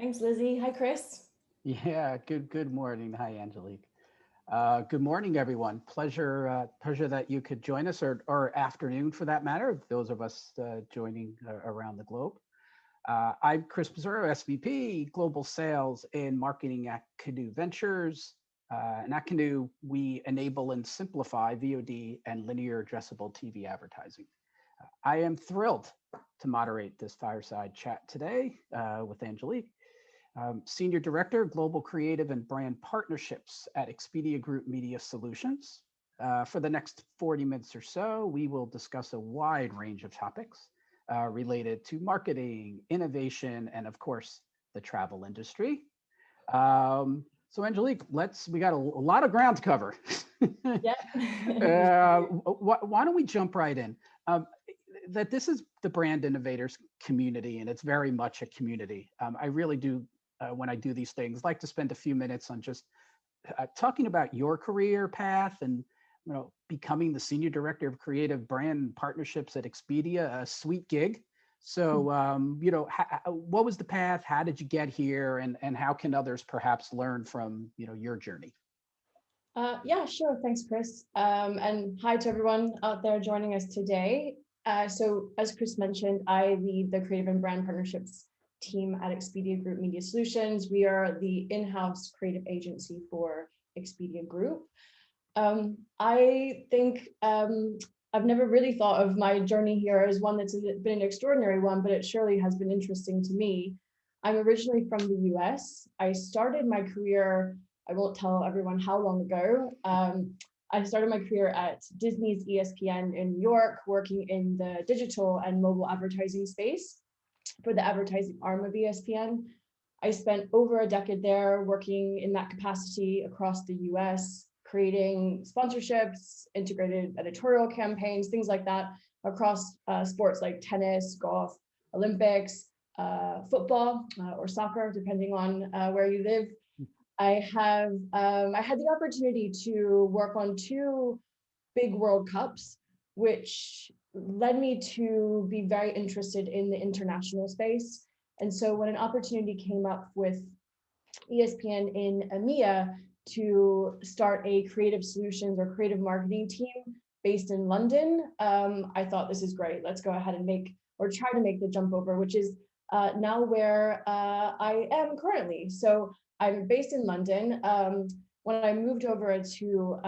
Thanks, Lizzie. Hi, Chris. Yeah, good morning. Hi, Angelique. Good morning, everyone. Pleasure that you could join us, or afternoon for that matter, those of us joining around the globe. I'm Chris Pizzurro, SVP, Global Sales and Marketing at Canoe Ventures. And at Canoe, we enable and simplify VOD and linear addressable TV advertising. I am thrilled to moderate this fireside chat today with Angelique, Senior Director, Global Creative and Brand Partnerships at Expedia Group Media Solutions. For the next 40 minutes or so, we will discuss a wide range of topics related to marketing, innovation, and of course, the travel industry. So Angelique, we got a lot of ground to cover. Yeah. Why don't we jump right in? That this is the Brand Innovators community, and it's very much a community. I really do, when I do these things, like to spend a few minutes on just talking about your career path and becoming the Senior Director of Creative Brand Partnerships at Expedia, a sweet gig. So, what was the path? How did you get here? And how can others perhaps learn from, your journey? Yeah, sure. Thanks, Chris. And hi to everyone out there joining us today. So as Chris mentioned, I lead the creative and brand partnerships team at Expedia Group Media Solutions. We are the in-house creative agency for Expedia Group. I think I've never really thought of my journey here as one that's been an extraordinary one, but it surely has been interesting to me. I'm originally from the US. I started my career, I won't tell everyone how long ago. I started my career at Disney's ESPN in New York, working in the digital and mobile advertising space for the advertising arm of ESPN. I spent over a decade there working in that capacity across the US, creating sponsorships, integrated editorial campaigns, things like that across sports like tennis, golf, Olympics, football, or soccer, depending on where you live. I had the opportunity to work on two big World Cups, which led me to be very interested in the international space. And so when an opportunity came up with ESPN in EMEA to start a creative solutions or creative marketing team based in London, I thought, this is great. Let's go ahead and try to make the jump over, which is now where I am currently. So I'm based in London. When I moved over to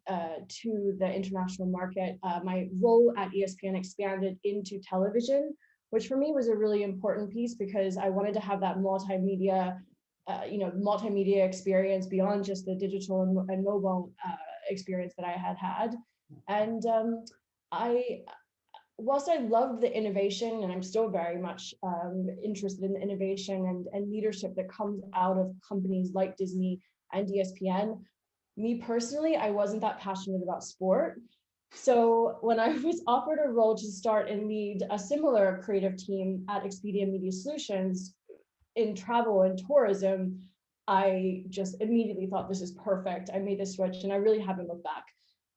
the international market, my role at ESPN expanded into television, which for me was a really important piece because I wanted to have that multimedia experience beyond just the digital and mobile experience that I had. And whilst I loved the innovation, and I'm still very much interested in the innovation and leadership that comes out of companies like Disney and ESPN, me personally, I wasn't that passionate about sport. So when I was offered a role to start and lead a similar creative team at Expedia Media Solutions in travel and tourism, I just immediately thought, this is perfect. I made the switch and I really haven't looked back.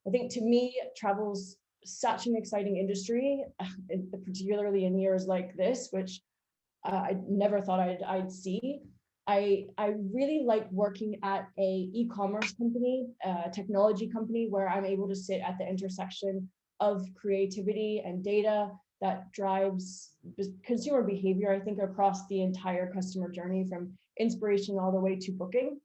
I think to me, travel's such an exciting industry, particularly in years like this, which I never thought I'd see. I really like working at a e-commerce company, a technology company, where I'm able to sit at the intersection of creativity and data that drives consumer behavior, I think, across the entire customer journey, from inspiration all the way to booking.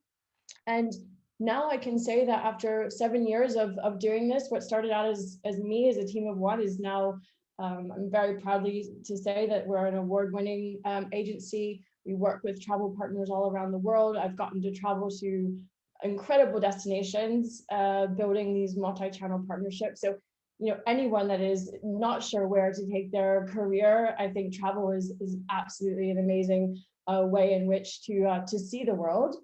And now I can say that after 7 years of doing this, what started out as me as a team of one is now, I'm very proudly to say that we're an award-winning agency. We work with travel partners all around the world. I've gotten to travel to incredible destinations, building these multi-channel partnerships. So, anyone that is not sure where to take their career, I think travel is absolutely an amazing way in which to see the world.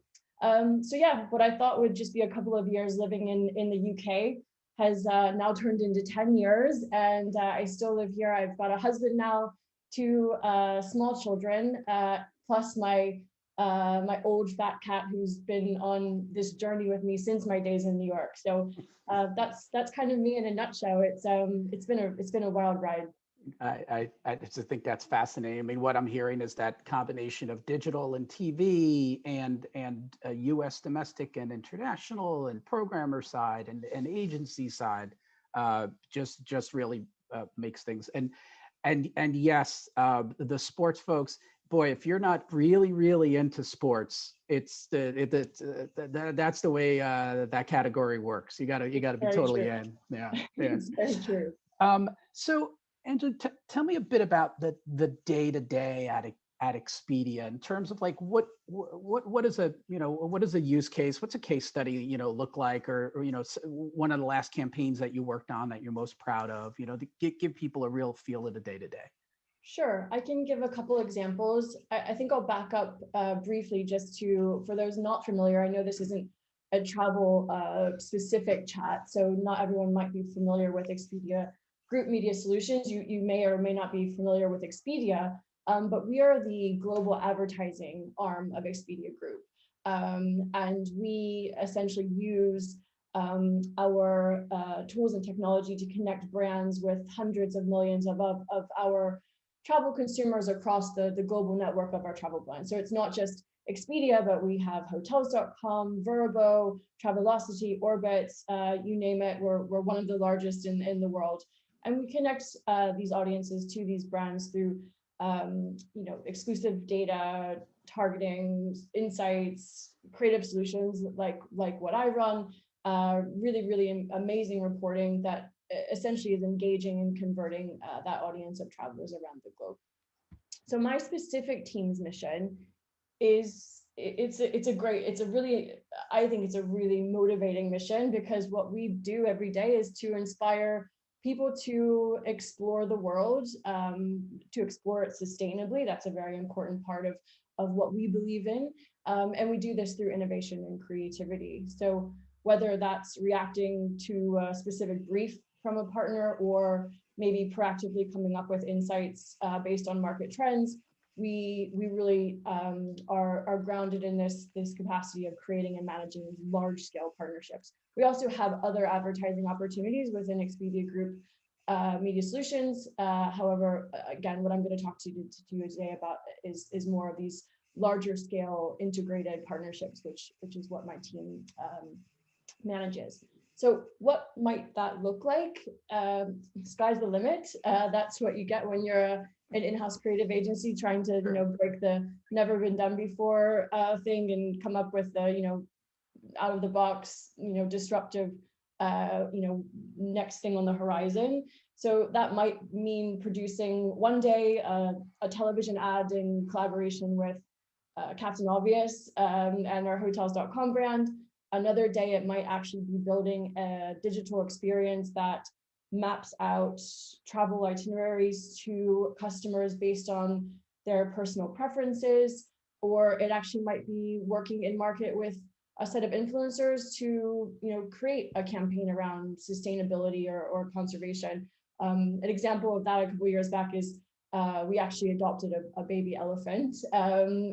So yeah, what I thought would just be a couple of years living in the UK has now turned into 10 years, and I still live here. I've got a husband now, two small children, plus my old fat cat who's been on this journey with me since my days in New York. So that's kind of me in a nutshell. It's been a wild ride. I just think that's fascinating. I mean, what I'm hearing is that combination of digital and TV and U.S. domestic and international and programmer side and agency side just really makes things. And yes, the sports folks. Boy, if you're not really into sports, it's that's the way that category works. You gotta be Very totally true. in. Yeah, yeah. It's very true. So, Angela, tell me a bit about the day to day at Expedia in terms of like what is a what is a use case? What's a case study look like, or one of the last campaigns that you worked on that you're most proud of? To give people a real feel of the day to day. Sure, I can give a couple examples. I think I'll back up briefly just for those not familiar. I know this isn't a travel specific chat, so not everyone might be familiar with Expedia Group Media Solutions. You may or may not be familiar with Expedia, but we are the global advertising arm of Expedia Group. And we essentially use our tools and technology to connect brands with hundreds of millions of our travel consumers across the global network of our travel brands. So it's not just Expedia, but we have hotels.com, Vrbo, Travelocity, Orbit, you name it. We're one of the largest in the world. And we connect these audiences to these brands through exclusive data, targeting, insights, creative solutions like what I run, really amazing reporting that essentially is engaging and converting that audience of travelers around the globe. So my specific team's mission is I think it's a really motivating mission, because what we do every day is to inspire people to explore the world, to explore it sustainably. That's a very important part of what we believe in. And we do this through innovation and creativity. So whether that's reacting to a specific brief from a partner, or maybe proactively coming up with insights based on market trends, we really are grounded in this capacity of creating and managing large scale partnerships. We also have other advertising opportunities within Expedia Group Media Solutions. However, again, what I'm going to talk to you today about is more of these larger scale integrated partnerships, which is what my team manages. So what might that look like? Sky's the limit. That's what you get when you're an in-house creative agency trying to break the never been done before thing and come up with the out of the box disruptive next thing on the horizon. So that might mean producing one day a television ad in collaboration with Captain Obvious and our hotels.com brand. Another day, it might actually be building a digital experience that maps out travel itineraries to customers based on their personal preferences, or it actually might be working in market with a set of influencers to create a campaign around sustainability or conservation. An example of that a couple of years back is we actually adopted a baby elephant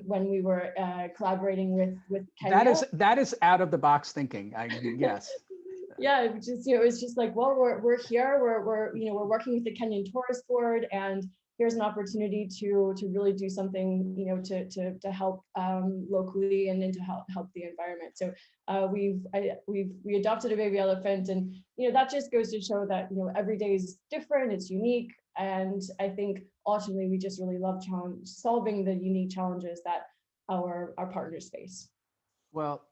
when we were collaborating with Canoe. That is out of the box thinking. Yes. Yeah, it was just like, well, we're here, we're working with the Kenyan Tourist Board, and here's an opportunity to really do something to help locally and then to help the environment. So we adopted a baby elephant, and that just goes to show that every day is different, it's unique, and I think ultimately we just really love solving the unique challenges that our partners face. Well,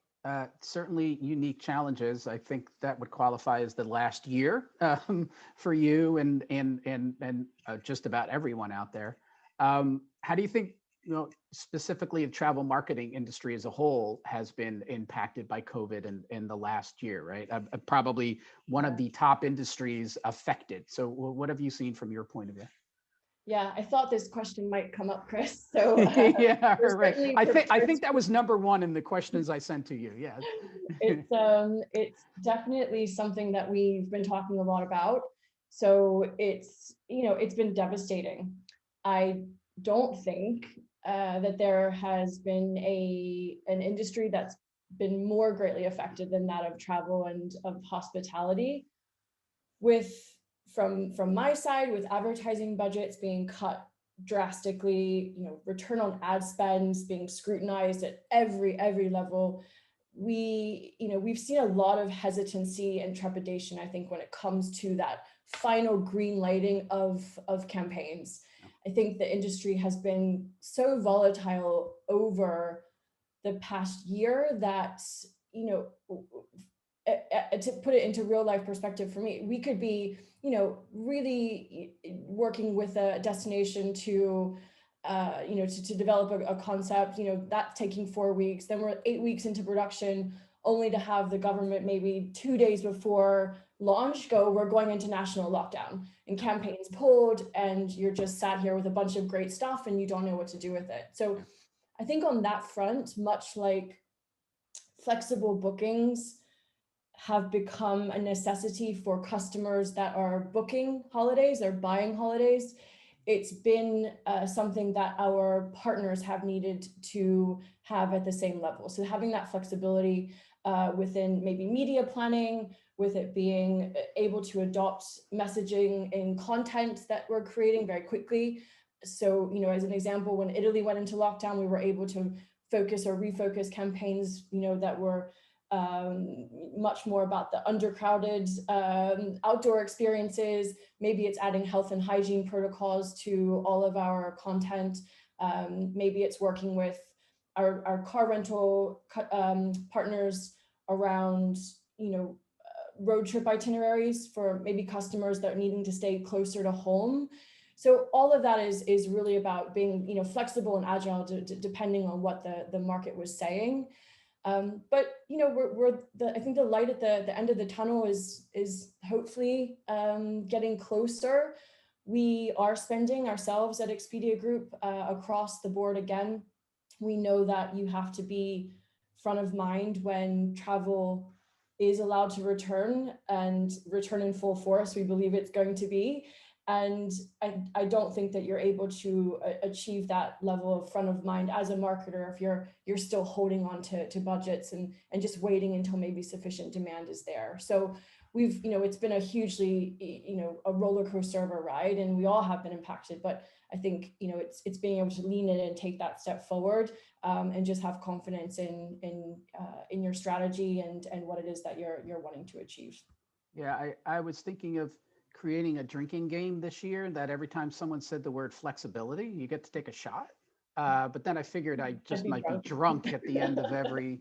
certainly unique challenges. I think that would qualify as the last year for you and just about everyone out there. How do you think, specifically the travel marketing industry as a whole has been impacted by COVID in the last year, right? Probably one of the top industries affected. So what have you seen from your point of view? Yeah, I thought this question might come up, Chris. So yeah, right. I think that was number one in the questions I sent to you. Yeah. It's definitely something that we've been talking a lot about. So it's been devastating. I don't think that there has been an industry that's been more greatly affected than that of travel and of hospitality, with from my side, with advertising budgets being cut drastically, return on ad spends being scrutinized at every level, we've seen a lot of hesitancy and trepidation, I think, when it comes to that final green lighting of campaigns. I think the industry has been so volatile over the past year that, to put it into real life perspective for me, we could be, really working with a destination to, to develop a concept, that's taking 4 weeks. Then we're 8 weeks into production, only to have the government maybe 2 days before launch go, we're going into national lockdown and campaigns pulled, and you're just sat here with a bunch of great stuff and you don't know what to do with it. So I think on that front, much like flexible bookings have become a necessity for customers that are booking holidays or buying holidays, it's been something that our partners have needed to have at the same level. So having that flexibility within maybe media planning, with it being able to adopt messaging and content that we're creating very quickly. So, as an example, when Italy went into lockdown, we were able to focus or refocus campaigns, that were much more about the undercrowded outdoor experiences. Maybe it's adding health and hygiene protocols to all of our content. Maybe it's working with our car rental partners around, road trip itineraries for maybe customers that are needing to stay closer to home. So all of that is really about being, flexible and agile depending on what the market was saying. But I think the light at the end of the tunnel is hopefully getting closer. We are spending ourselves at Expedia Group across the board again. We know that you have to be front of mind when travel is allowed to return and return in full force. We believe it's going to be. And I don't think that you're able to achieve that level of front of mind as a marketer if you're still holding on to budgets and just waiting until maybe sufficient demand is there. So it's been a hugely, a roller coaster of a ride, and we all have been impacted. But I think, it's being able to lean in and take that step forward, and just have confidence in your strategy and what it is that you're wanting to achieve. Yeah, I was thinking of creating a drinking game this year that every time someone said the word flexibility, you get to take a shot. But then I figured I just might be drunk at the end of every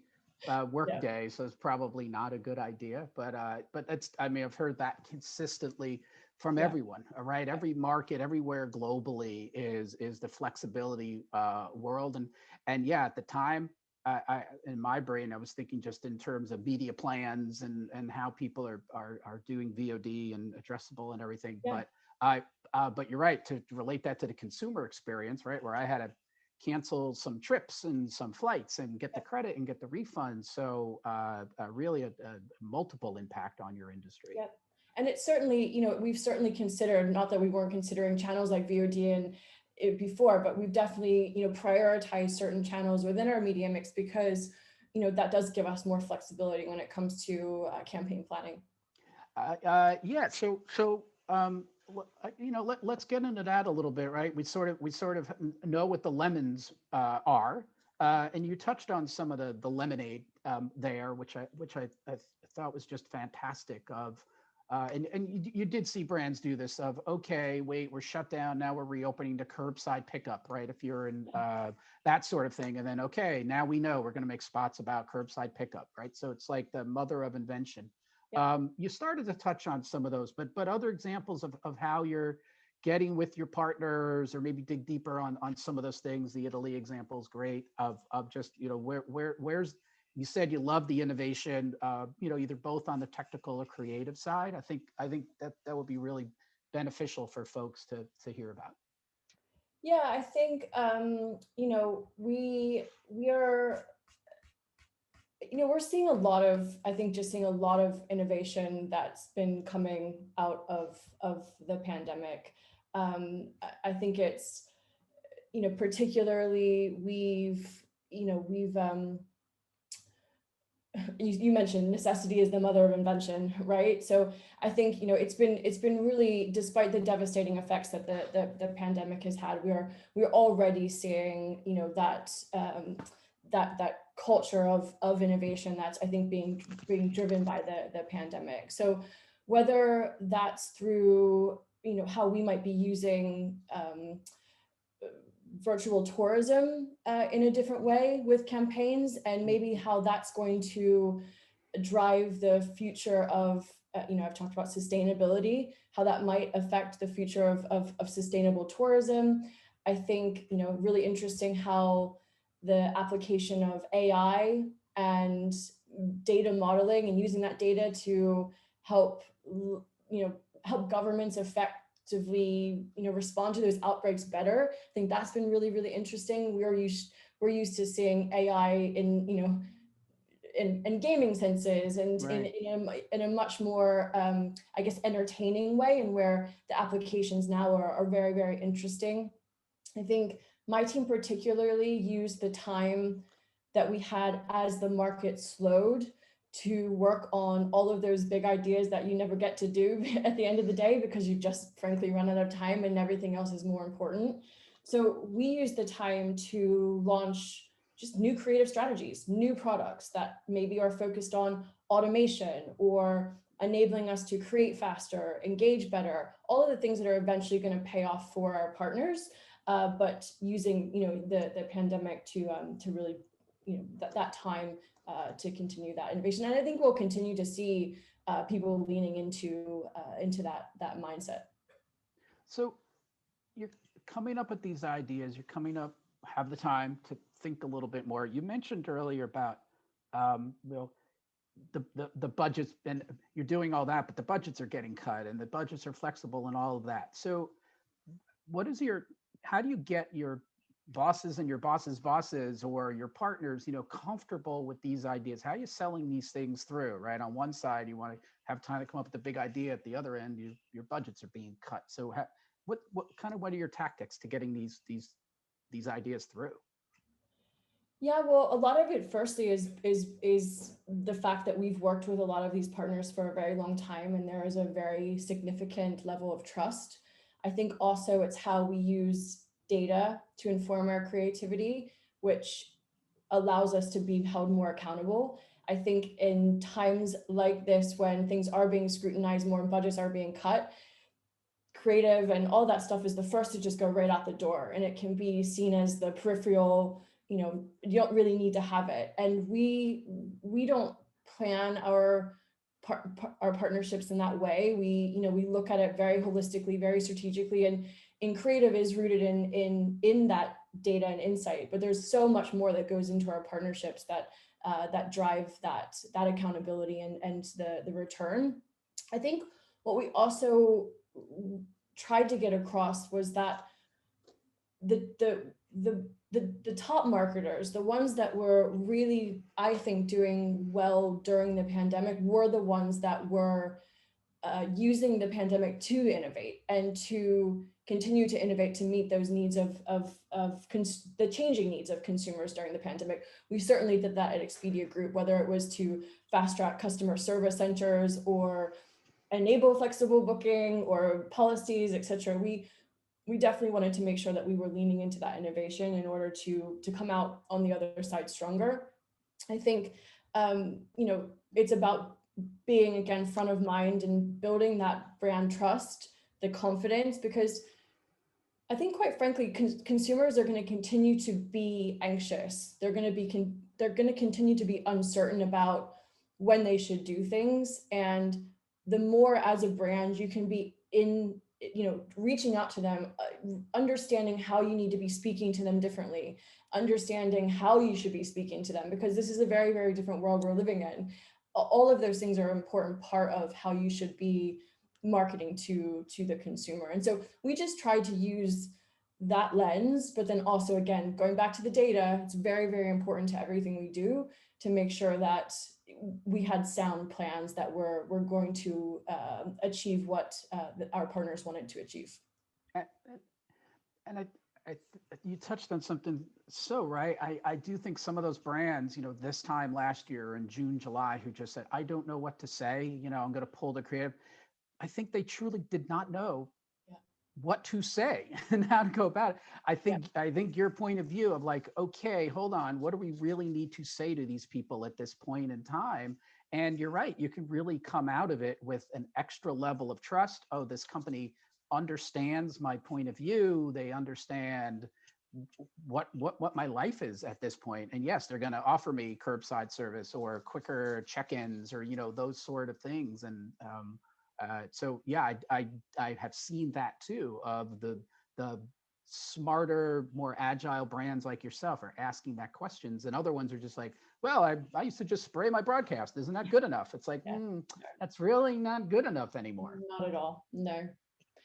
work day, so it's probably not a good idea. But I've heard that consistently from everyone. All right, every market, everywhere globally is the flexibility world, and yeah, at the time. In my brain, I was thinking just in terms of media plans and how people are doing VOD and addressable and everything. Yeah. But you're right, to relate that to the consumer experience, right? Where I had to cancel some trips and some flights and get the credit and get the refund. So really a multiple impact on your industry. Yeah. And it's certainly, we've certainly considered, not that we weren't considering channels like VOD and before, but we've definitely, prioritized certain channels within our media mix because, that does give us more flexibility when it comes to campaign planning. Yeah. So let's get into that a little bit, right? We sort of know what the lemons are, and you touched on some of the lemonade there, which I thought was just fantastic. And you did see brands do this of, okay, wait, we're shut down. Now we're reopening to curbside pickup, right? If you're in that sort of thing. And then, okay, now we know we're going to make spots about curbside pickup, right? So it's like the mother of invention. Yeah. You started to touch on some of those, but other examples of how you're getting with your partners, or maybe dig deeper on some of those things. The Italy example is great of just, where's, you said you love the innovation, either both on the technical or creative side. I think that would be really beneficial for folks to hear about. Yeah, I think, we are, we're seeing a lot of, seeing a lot of innovation that's been coming out of the pandemic. I think it's, particularly we've you mentioned necessity is the mother of invention, right? So I think, it's been really, despite the devastating effects that the pandemic has had, we're already seeing, that culture of innovation that's, I think, being driven by the pandemic. So whether that's through, how we might be using virtual tourism in a different way with campaigns, and maybe how that's going to drive the future of, I've talked about sustainability, how that might affect the future of sustainable tourism. I think, really interesting how the application of AI and data modeling and using that data to help, help governments effectively, respond to those outbreaks better. I think that's been really, really interesting. We're used to seeing AI in, in gaming senses, and Right. in a much more, I guess, entertaining way, and where the applications now are very, very interesting. I think my team particularly used the time that we had as the market slowed to work on all of those big ideas that you never get to do at the end of the day, because you just frankly run out of time and everything else is more important. So we used the time to launch just new creative strategies, new products that maybe are focused on automation or enabling us to create faster, engage better, all of the things that are eventually going to pay off for our partners. But using, the pandemic to really, that time to continue that innovation. And I think we'll continue to see people leaning into that mindset. So you're coming up with these ideas, you're coming up, have the time to think a little bit more. You mentioned earlier about, well, the budgets, and you're doing all that, but the budgets are getting cut and the budgets are flexible and all of that. So how do you get your bosses and your bosses' bosses or your partners, comfortable with these ideas? How are you selling these things through, right? On one side, you want to have time to come up with a big idea. At the other end, your budgets are being cut. So what are your tactics to getting these ideas through? Yeah, well, a lot of it firstly is the fact that we've worked with a lot of these partners for a very long time, and there is a very significant level of trust. I think also it's how we use data to inform our creativity, which allows us to be held more accountable. I think in times like this, when things are being scrutinized more and budgets are being cut, creative and all that stuff is the first to just go right out the door, and it can be seen as the peripheral. You don't really need to have it. And we don't plan our partnerships in that way. We look at it very holistically, very strategically, and in creative is rooted in that data and insight. But there's so much more that goes into our partnerships that drive that accountability and the return. I think what we also tried to get across was that the top marketers, the ones that were really, I think, doing well during the pandemic, were the ones that were using the pandemic to innovate and to continue to innovate to meet those needs of the changing needs of consumers during the pandemic. We certainly did that at Expedia Group, whether it was to fast track customer service centers or enable flexible booking or policies, et cetera. We definitely wanted to make sure that we were leaning into that innovation in order to come out on the other side stronger. I think, it's about being, again, front of mind and building that brand trust, the confidence, because I think, quite frankly, consumers are going to continue to be anxious. They're going to continue to be uncertain about when they should do things. And the more as a brand you can be reaching out to them, understanding how you need to be speaking to them differently, understanding how you should be speaking to them, because this is a very, very different world we're living in. All of those things are an important part of how you should be marketing to the consumer. And so we just tried to use that lens, but then also, again, going back to the data, it's very, very important to everything we do to make sure that we had sound plans that were going to achieve what our partners wanted to achieve. And You touched on something so right. I do think some of those brands, this time last year in June, July, who just said, I don't know what to say, I'm going to pull the creative. I think they truly did not know Yeah. what to say and how to go about it. I Yeah. think your point of view of like, okay, hold on, what do we really need to say to these people at this point in time? And you're right, you can really come out of it with an extra level of trust. Oh, this company understands my point of view. They understand what my life is at this point. And yes, they're going to offer me curbside service or quicker check-ins or those sort of things. And so yeah, I have seen that too, of the smarter, more agile brands like yourself are asking that questions, and other ones are just like, well, I used to just spray my broadcast. Isn't that good enough? It's like, Yeah. that's really not good enough anymore. Not at all. No.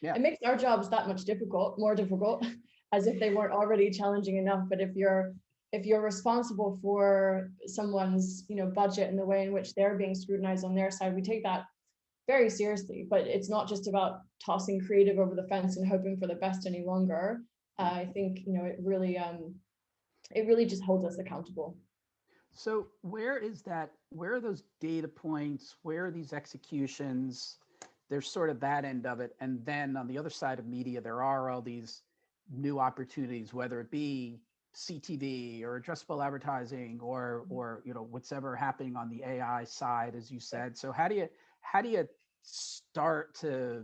Yeah. It makes our jobs that much more difficult, as if they weren't already challenging enough. But if you're responsible for someone's, budget and the way in which they're being scrutinized on their side, we take that very seriously. But it's not just about tossing creative over the fence and hoping for the best any longer. I think, it really just holds us accountable. So where are those data points? Where are these executions? There's sort of that end of it. And then on the other side of media, there are all these new opportunities, whether it be CTV or addressable advertising or what's ever happening on the AI side, as you said. So how do you start to,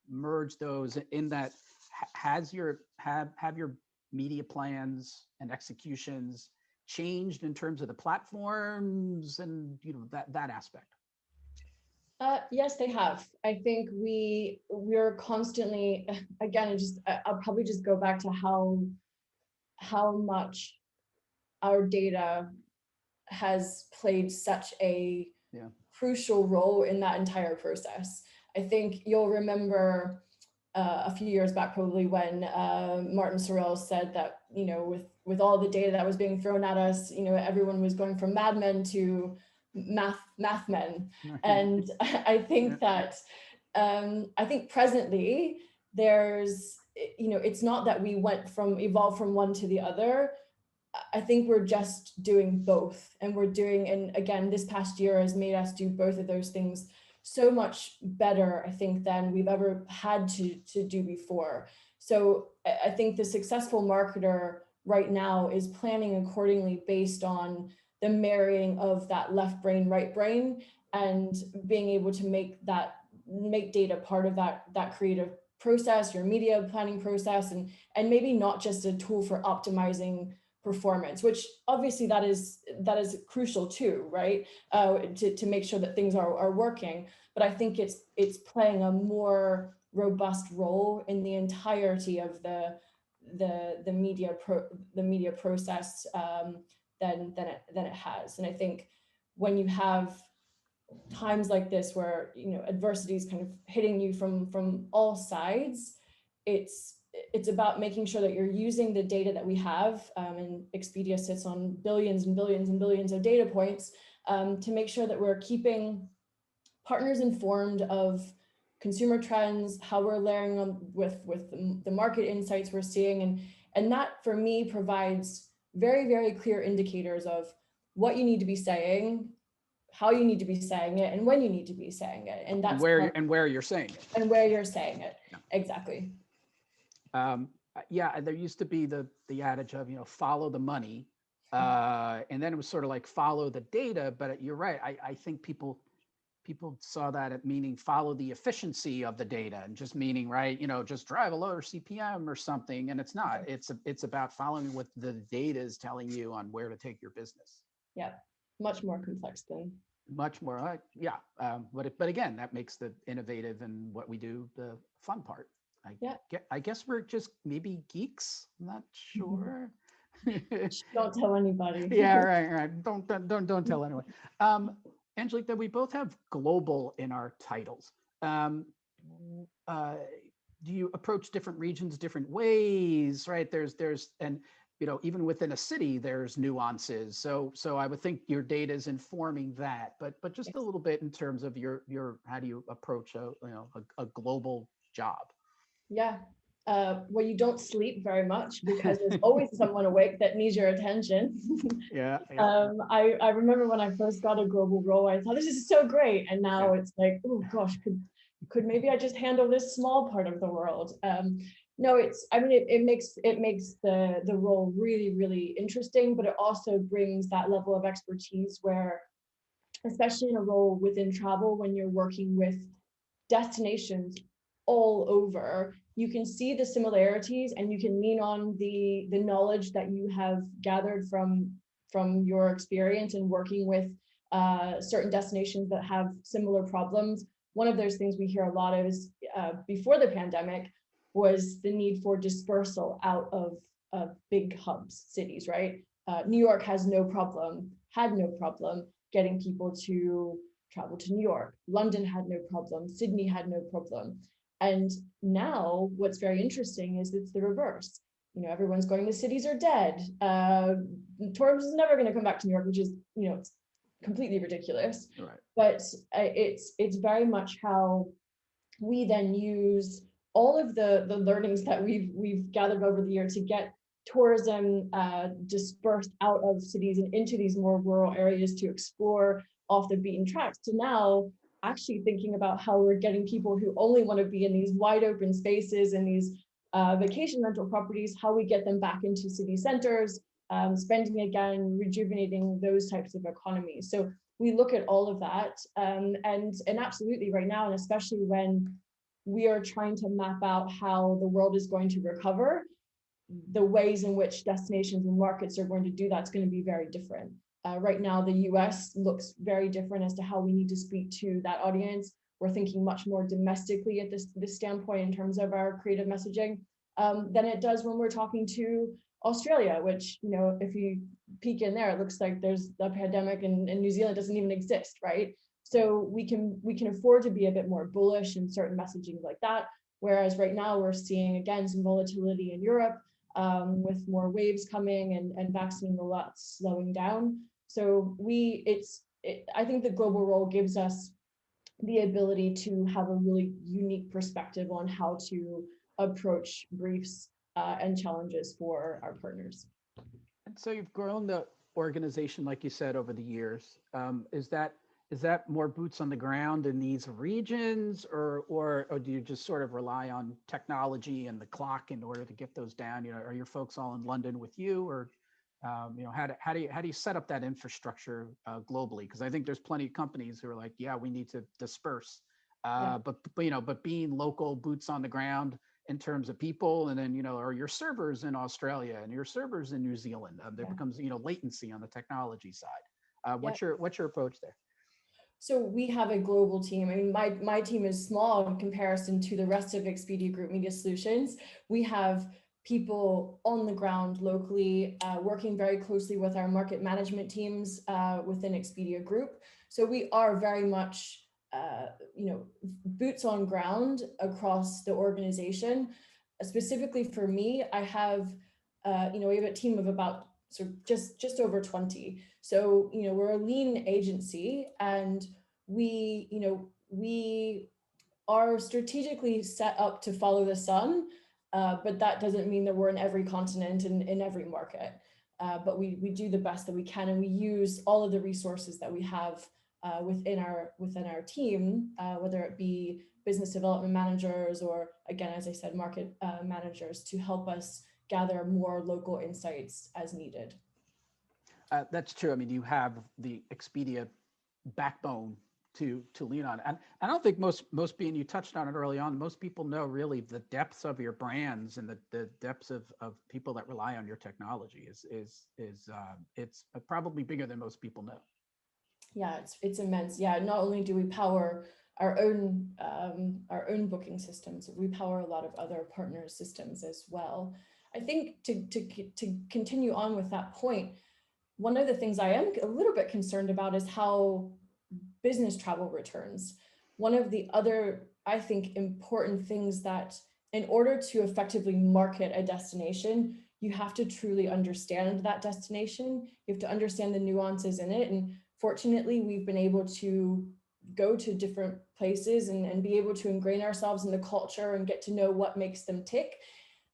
merge those in that? Have your media plans and executions changed in terms of the platforms and that aspect? Yes, they have. I think we're constantly, again, I'll probably just go back to how much our data has played such a crucial role in that entire process. I think you'll remember a few years back, probably, when Martin Sorrell said that, with all the data that was being thrown at us, everyone was going from Mad Men to math men. And I think that I think presently there's, it's not that we evolved from one to the other. I think we're just doing both, and and again, this past year has made us do both of those things so much better, I think, than we've ever had to do before. So I think the successful marketer right now is planning accordingly based on the marrying of that left brain, right brain, and being able to make data part of that creative process, your media planning process, and maybe not just a tool for optimizing performance, which obviously that is crucial too, right? To make sure that things are working. But I think it's playing a more robust role in the entirety of the media process than it has. And I think when you have times like this where adversity is kind of hitting you from all sides, it's about making sure that you're using the data that we have, and Expedia sits on billions and billions and billions of data points, to make sure that we're keeping partners informed of consumer trends, how we're layering them with the market insights we're seeing, and that for me provides very, very clear indicators of what you need to be saying, how you need to be saying it, and when you need to be saying it, and that's where you're saying it, and where you're saying it. Yeah. Exactly. Yeah, there used to be the adage of follow the money, and then it was sort of like follow the data. But you're right. I think people saw that at meaning follow the efficiency of the data, and just meaning, right, just drive a lower CPM or something. And it's not. It's about following what the data is telling you on where to take your business. Yeah, much more complex than. Much more, yeah. But again, that makes the innovative and what we do the fun part. I guess we're just maybe geeks. I'm not sure. Don't tell anybody. Yeah, right. Don't tell anyone. Angelique, that we both have global in our titles. Do you approach different regions different ways? Right? There's and even within a city, there's nuances. So I would think your data is informing that. But just a little bit in terms of your how do you approach a global job? Yeah. where you don't sleep very much because there's always someone awake that needs your attention. Yeah, yeah. I remember when I first got a global role, I thought this is so great, and now Yeah. it's like, oh gosh, could maybe I just handle this small part of the world? No, I mean, it makes the role really, really interesting, but it also brings that level of expertise where, especially in a role within travel, when you're working with destinations all over, you can see the similarities and you can lean on the knowledge that you have gathered from your experience in working with certain destinations that have similar problems. One of those things we hear a lot of is before the pandemic was the need for dispersal out of big hubs, cities, right? New York had no problem getting people to travel to New York. London had no problem. Sydney had no problem. And now what's very interesting is it's the reverse. Everyone's going, the cities are dead. Tourism is never going to come back to New York, which is, it's completely ridiculous. Right. But it's very much how we then use all of the learnings that we've gathered over the year to get tourism dispersed out of cities and into these more rural areas to explore off the beaten tracks, to now actually thinking about how we're getting people who only want to be in these wide open spaces and these vacation rental properties, how we get them back into city centers, spending again, rejuvenating those types of economies. So we look at all of that, and absolutely right now, and especially when we are trying to map out how the world is going to recover, the ways in which destinations and markets are going to do that's going to be very different. Right now, the US looks very different as to how we need to speak to that audience. We're thinking much more domestically at this standpoint in terms of our creative messaging than it does when we're talking to Australia, which, if you peek in there, it looks like there's a pandemic and New Zealand doesn't even exist, right? So we can afford to be a bit more bullish in certain messaging like that. Whereas right now we're seeing, again, some volatility in Europe with more waves coming and vaccine rollouts slowing down. So I think the global role gives us the ability to have a really unique perspective on how to approach briefs and challenges for our partners. And so you've grown the organization, like you said, over the years. Is that more boots on the ground in these regions, or do you just sort of rely on technology and the clock in order to get those down? Are your folks all in London with you, or how do you set up that infrastructure globally? Because I think there's plenty of companies who are like, yeah, we need to disperse, Yeah. but being local, boots on the ground in terms of people, and then are your servers in Australia and your servers in New Zealand? There becomes latency on the technology side. What's your approach there? So we have a global team. I mean, my team is small in comparison to the rest of Expedia Group Media Solutions. We have people on the ground locally, working very closely with our market management teams within Expedia Group. So we are very much, boots on ground across the organization. Specifically for me, I have, we have a team of about just over 20. So, we're a lean agency, and we are strategically set up to follow the sun, but that doesn't mean that we're in every continent and in every market. But we do the best that we can, and we use all of the resources that we have within our team, whether it be business development managers or, again, as I said, market managers, to help us gather more local insights as needed. That's true. I mean, you have the Expedia backbone to lean on, and I don't think most being, you touched on it early on, most people know really the depths of your brands and the depths of people that rely on your technology is it's probably bigger than most people know. Yeah, it's immense. Yeah, not only do we power our own booking systems, we power a lot of other partner systems as well. I think to continue on with that point, one of the things I am a little bit concerned about is how business travel returns. One of the other, I think, important things that in order to effectively market a destination, you have to truly understand that destination. You have to understand the nuances in it. And fortunately, we've been able to go to different places and be able to ingrain ourselves in the culture and get to know what makes them tick,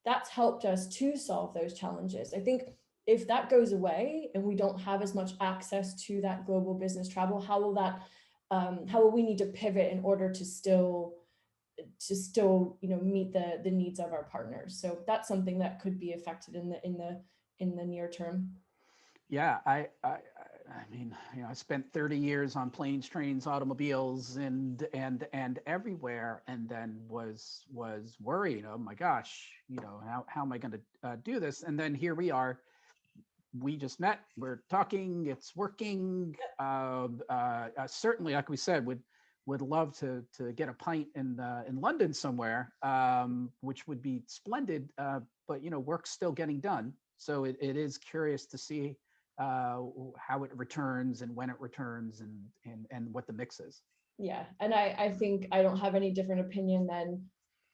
that's helped us to solve those challenges. I think if that goes away and we don't have as much access to that global business travel, how will we need to pivot in order to still meet the needs of our partners? So that's something that could be affected in the near term. Yeah, I mean, I spent 30 years on planes, trains, automobiles, and everywhere, and then was worried. Oh my gosh, how am I going to do this? And then here we are. We just met. We're talking. It's working. Certainly, like we said, would love to get a pint in London somewhere, which would be splendid. But work's still getting done, so it is curious to see how it returns and when it returns and what the mix is. Yeah, and I think I don't have any different opinion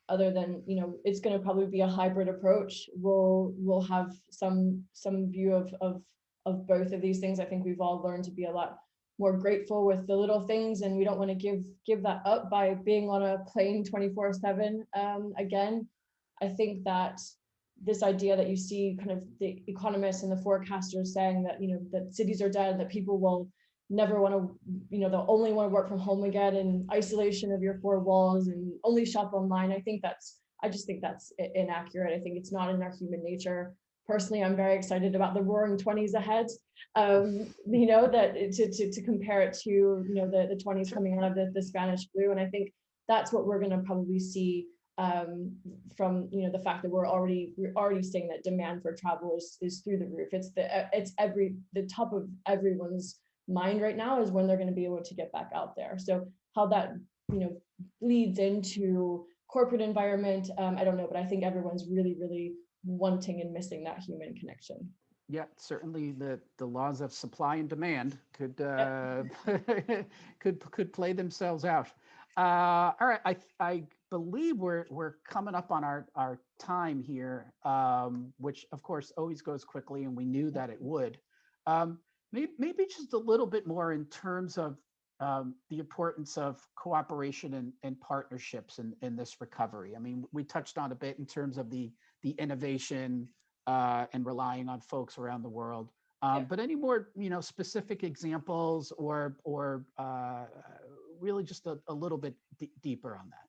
other than it's going to probably be a hybrid approach. We'll have some view of both of these things. I think we've all learned to be a lot more grateful with the little things, and we don't want to give that up by being on a plane 24/7 again. I think that this idea that you see kind of the economists and the forecasters saying that that cities are dead, that people will never want to, they'll only want to work from home again in isolation of your four walls and only shop online. I just think that's inaccurate. I think it's not in our human nature. Personally, I'm very excited about the roaring 20s ahead. That to compare it to, the 20s coming out of the Spanish flu. And I think that's what we're going to probably see from the fact that we're already seeing that demand for travel is through the roof. It's the top of everyone's mind right now is when they're going to be able to get back out there. So how that leads into corporate environment, I don't know, but I think everyone's really wanting and missing that human connection. Yeah, certainly the laws of supply and demand could could play themselves out. All right, I believe we're coming up on our time here, which of course always goes quickly, and we knew that it would. Maybe just a little bit more in terms of the importance of cooperation and partnerships in this recovery. I mean, we touched on a bit in terms of the innovation and relying on folks around the world. But any more, specific examples or really just a little bit deeper on that?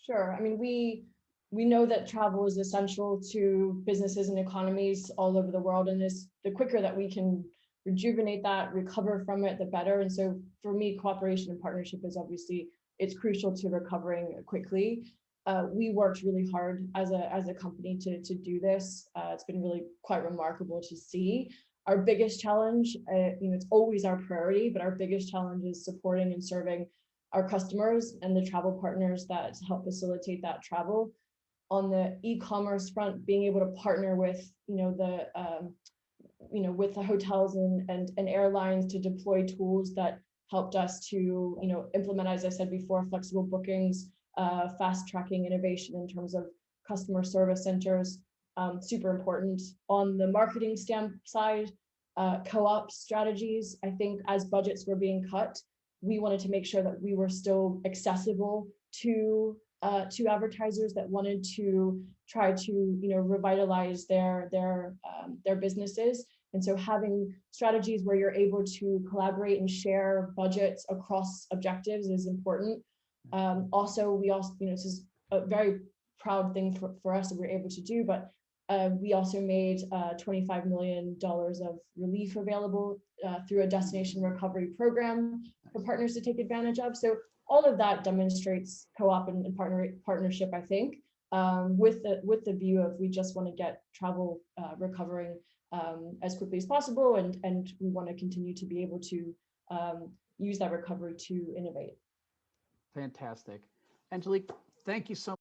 Sure. I mean, we know that travel is essential to businesses and economies all over the world, and the quicker that we can rejuvenate that, recover from it, the better. And so for me, cooperation and partnership is obviously, it's crucial to recovering quickly. We worked really hard as a company to do this. It's been really quite remarkable to see. Our biggest challenge, it's always our priority, but our biggest challenge is supporting and serving our customers and the travel partners that help facilitate that travel. On the e-commerce front, being able to partner with with the hotels and airlines to deploy tools that helped us to implement, as I said before, flexible bookings, fast tracking innovation in terms of customer service centers, super important. On the marketing side, co-op strategies. I think as budgets were being cut, we wanted to make sure that we were still accessible to advertisers that wanted to try to revitalize their businesses. And so having strategies where you're able to collaborate and share budgets across objectives is important. Also, this is a very proud thing for us that we're able to do, but we also made $25 million of relief available through a destination recovery program for partners to take advantage of. So all of that demonstrates co-op and partnership, I think, with the view of we just want to get travel recovering as quickly as possible, and we want to continue to be able to use that recovery to innovate. Fantastic. Angelique, thank you so